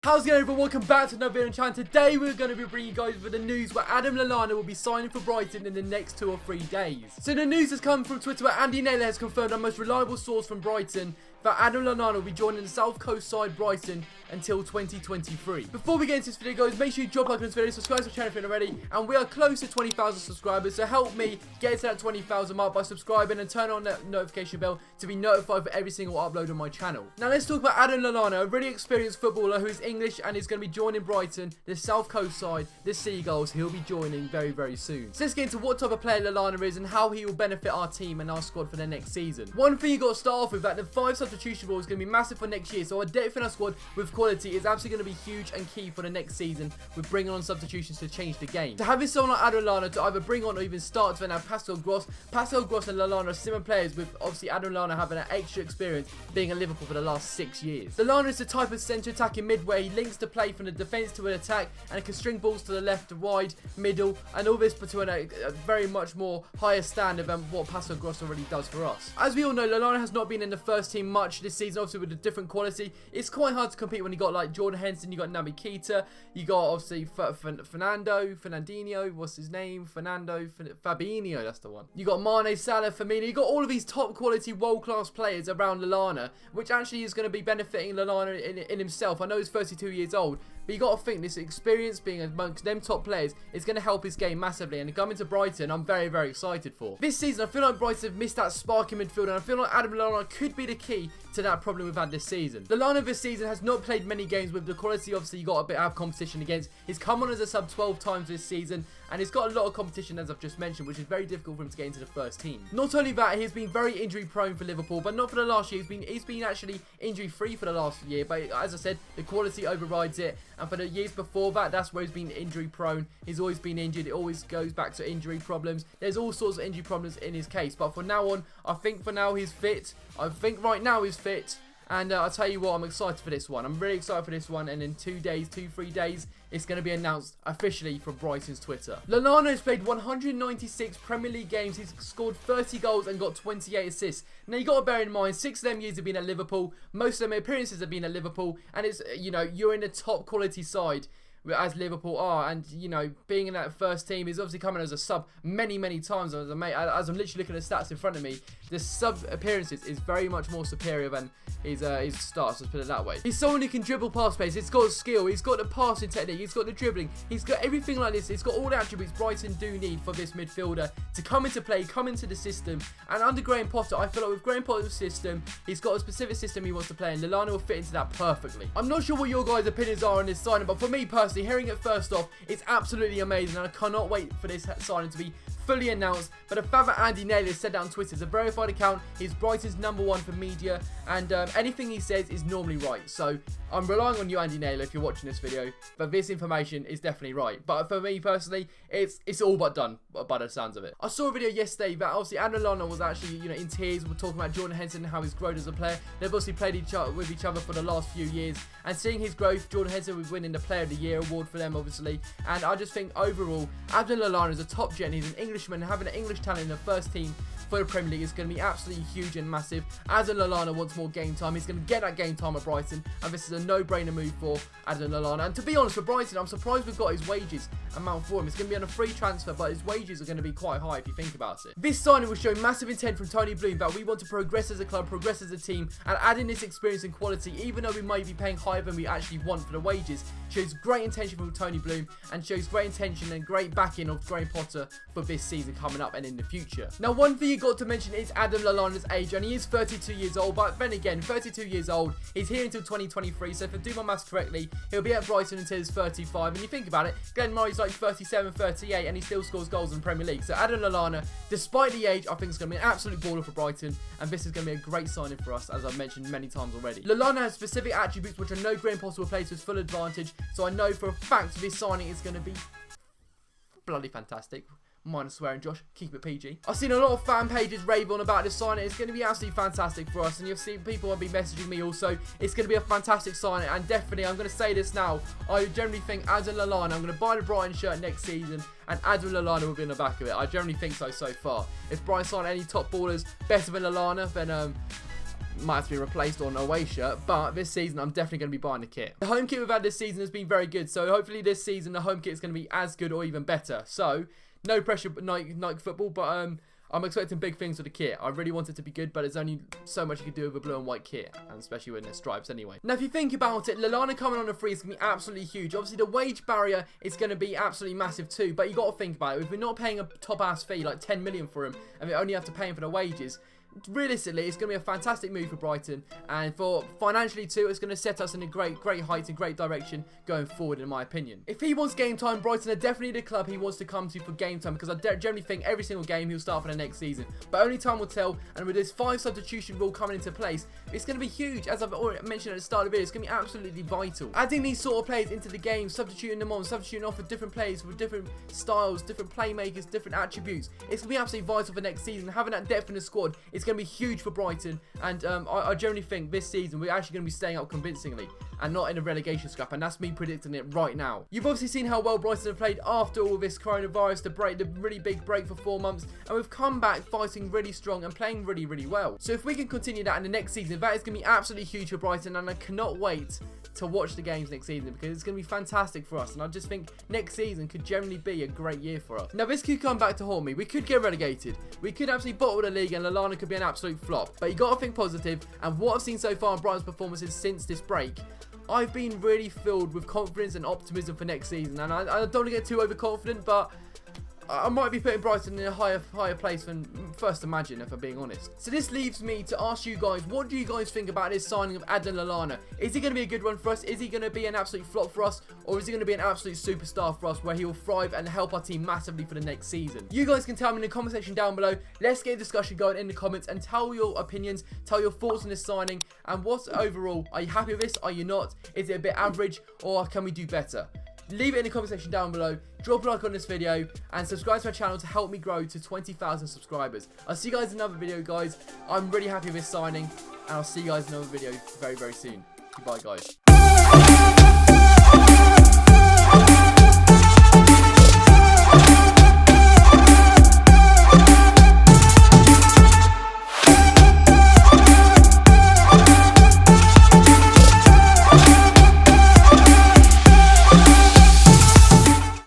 How's it going, everyone? Welcome back to another video on the channel. Today we're going to be bringing you guys with the news where Adam Lallana will be signing for Brighton in the next 2 or 3 days. So the news has come from Twitter where Andy Naylor has confirmed, our most reliable source from Brighton, that Adam Lallana will be joining the South Coast side Brighton until 2023. Before we get into this video, guys, make sure you drop a like on this video, subscribe to the channel if you're not already, and we are close to 20,000 subscribers, so help me get to that 20,000 mark by subscribing and turn on that notification bell to be notified for every single upload on my channel. Now let's talk about Adam Lallana, a really experienced footballer who is English and is going to be joining Brighton, the South Coast side, the Seagulls. He'll be joining very, very soon. So let's get into what type of player Lallana is and how he will benefit our team and our squad for the next season. One thing you got to start off with, that the 5 substitution rule is going to be massive for next year, so our depth in our squad with quality is absolutely going to be huge and key for the next season with bringing on substitutions to change the game. To having someone like Adam Lallana to either bring on or even start to then have Pascal Gross and Lallana are similar players, with obviously Adam Lallana having an extra experience being at Liverpool for the last 6 years. Lallana is the type of centre attacking mid where he links to play from the defence to an attack and can string balls to the left, to wide, middle, and all this to a very much more higher standard than what Pascal Gross already does for us. As we all know, Lallana has not been in the first team much this season, obviously with a different quality. It's quite hard to compete when you got like Jordan Henderson, you got Naby Keita, you got obviously Fabinho, what's his name? Fabinho, that's the one. You got Mane, Salah, Firmino, you got all of these top quality world-class players around Lallana, which actually is going to be benefiting Lallana in himself. I know he's 32 years old, but you got to think this experience being amongst them top players is going to help his game massively, and coming to Brighton, I'm very, very excited for. This season, I feel like Brighton have missed that spark in midfield, and I feel like Adam Lallana could be the key to that problem we've had this season. Lallana this season has not played many games with the quality, obviously you got a bit of competition against. He's come on as a sub 12 times this season, and he's got a lot of competition, as I've just mentioned, which is very difficult for him to get into the first team. Not only that, he's been very injury prone for Liverpool, but not for the last year. He's been actually injury free for the last year, but as I said, the quality overrides it, and for the years before that, that's where he's been injury prone. He's always been injured. It always goes back to injury problems. There's all sorts of injury problems in his case, but from now on, I think for now he's fit. I think right now he's fit. And I'll tell you what, I'm excited for this one. I'm really excited for this one. And in 3 days, it's going to be announced officially from Brighton's Twitter. Lallana has played 196 Premier League games. He's scored 30 goals and got 28 assists. Now, you got to bear in mind, 6 of them years have been at Liverpool. Most of them appearances have been at Liverpool. And it's, you know, you're in a top quality side, as Liverpool are, and you know, being in that first team is obviously coming as a sub many times. As I'm literally looking at the stats in front of me, the sub appearances is very much more superior than his starts, let's put it that way. He's someone who can dribble past pace. He's got skill, he's got the passing technique, he's got the dribbling, he's got everything like this. He's got all the attributes Brighton do need for this midfielder to come into play, come into the system. And under Graham Potter, I feel like with Graham Potter's system, he's got a specific system he wants to play, and Lallana will fit into that perfectly. I'm not sure what your guys' opinions are on this signing, but for me personally, hearing it first off, it's absolutely amazing, and I cannot wait for this signing to be fully announced. But the fact that Andy Naylor said that on Twitter, it's a verified account, he's Brighton's #1 for media, and anything he says is normally right. So I'm relying on you, Andy Naylor, if you're watching this video, but this information is definitely right. But for me personally, it's all but done by the sounds of it. I saw a video yesterday that obviously Adam Lallana was actually, you know, in tears. We're talking about Jordan Henderson and how he's grown as a player. They've obviously played with each other for the last few years, and seeing his growth, Jordan Henderson was winning the Player of the Year award for them, obviously. And I just think overall, Adam Lallana is a top gen. He's an Englishman, having an English talent in the first team for the Premier League is going to be absolutely huge and massive. Adam Lallana wants more game time. He's going to get that game time at Brighton, and this is a no-brainer move for Adam Lallana. And to be honest, for Brighton, I'm surprised we've got his wages amount for him. It's going to be on a free transfer, but his wages are going to be quite high if you think about it. This signing will show massive intent from Tony Bloom that we want to progress as a club, progress as a team, and adding this experience and quality, even though we might be paying higher than we actually want for the wages, shows great intention from Tony Bloom and shows great intention and great backing of Graham Potter for this season coming up and in the future. Now, one thing you got to mention is Adam Lallana's age, and he is 32 years old, but then again, 32 years old, he's here until 2023, so if I do my maths correctly, he'll be at Brighton until he's 35, and you think about it, Glenn Murray's like 37, 38, and he still scores goals in the Premier League. So Adam Lallana, despite the age, I think it's going to be an absolute baller for Brighton, and this is going to be a great signing for us, as I've mentioned many times already. Lallana has specific attributes which I know Graham Potter will play to his full advantage, so I know for a fact this signing is going to be bloody fantastic. Minus swearing, Josh. Keep it PG. I've seen a lot of fan pages rave on about this signing. It's going to be absolutely fantastic for us. And you'll see people will be messaging me also. It's going to be a fantastic signing. And definitely, I'm going to say this now. I generally think Adam Lallana, I'm going to buy the Brighton shirt next season. And Adam Lallana will be in the back of it. I generally think so far. If Brighton sign any top ballers better than Lallana, then might have to be replaced or an away shirt, but this season I'm definitely going to be buying the kit. The home kit we've had this season has been very good, so hopefully this season the home kit is going to be as good or even better. So, no pressure Nike football, but I'm expecting big things with the kit. I really want it to be good, but there's only so much you can do with a blue and white kit, and especially when there's stripes anyway. Now, if you think about it, Lallana coming on a free is going to be absolutely huge. Obviously, the wage barrier is going to be absolutely massive too, but you got to think about it. If we're not paying a top-ass fee, like 10 million for him, and we only have to pay him for the wages, realistically, it's going to be a fantastic move for Brighton, and for financially too, it's going to set us in a great heights and great direction going forward, in my opinion. If he wants game time, Brighton are definitely the club he wants to come to for game time, because I generally think every single game he'll start for the next season, but only time will tell. And with this 5 substitution rule coming into place, it's going to be huge. As I've already mentioned at the start of the video, it's going to be absolutely vital. Adding these sort of players into the game, substituting them on, substituting off with different players with different styles, different playmakers, different attributes, it's going to be absolutely vital for next season. Having that depth in the squad, it's going to be huge for Brighton, and I generally think this season we're actually going to be staying up convincingly and not in a relegation scrap, and that's me predicting it right now. You've obviously seen how well Brighton have played after all this coronavirus, the really big break for 4 months, and we've come back fighting really strong and playing really well. So if we can continue that in the next season, that is going to be absolutely huge for Brighton, and I cannot wait to watch the games next season, because it's going to be fantastic for us, and I just think next season could generally be a great year for us. Now, this could come back to haunt me. We could get relegated, we could absolutely bottle the league, and Lallana could be an absolute flop, but you got to think positive. And what I've seen so far in Brighton's performances since this break, I've been really filled with confidence and optimism for next season, and I don't want to get too overconfident, but I might be putting Brighton in a higher place than first imagined, if I'm being honest. So this leaves me to ask you guys, what do you guys think about this signing of Adam Lallana? Is he going to be a good one for us? Is he going to be an absolute flop for us? Or is he going to be an absolute superstar for us, where he will thrive and help our team massively for the next season? You guys can tell me in the comment section down below. Let's get a discussion going in the comments, and tell your opinions, tell your thoughts on this signing, and what's overall. Are you happy with this? Are you not? Is it a bit average, or can we do better? Leave it in the comment section down below, drop a like on this video, and subscribe to my channel to help me grow to 20,000 subscribers. I'll see you guys in another video, guys. I'm really happy with this signing, and I'll see you guys in another video very soon. Goodbye, guys.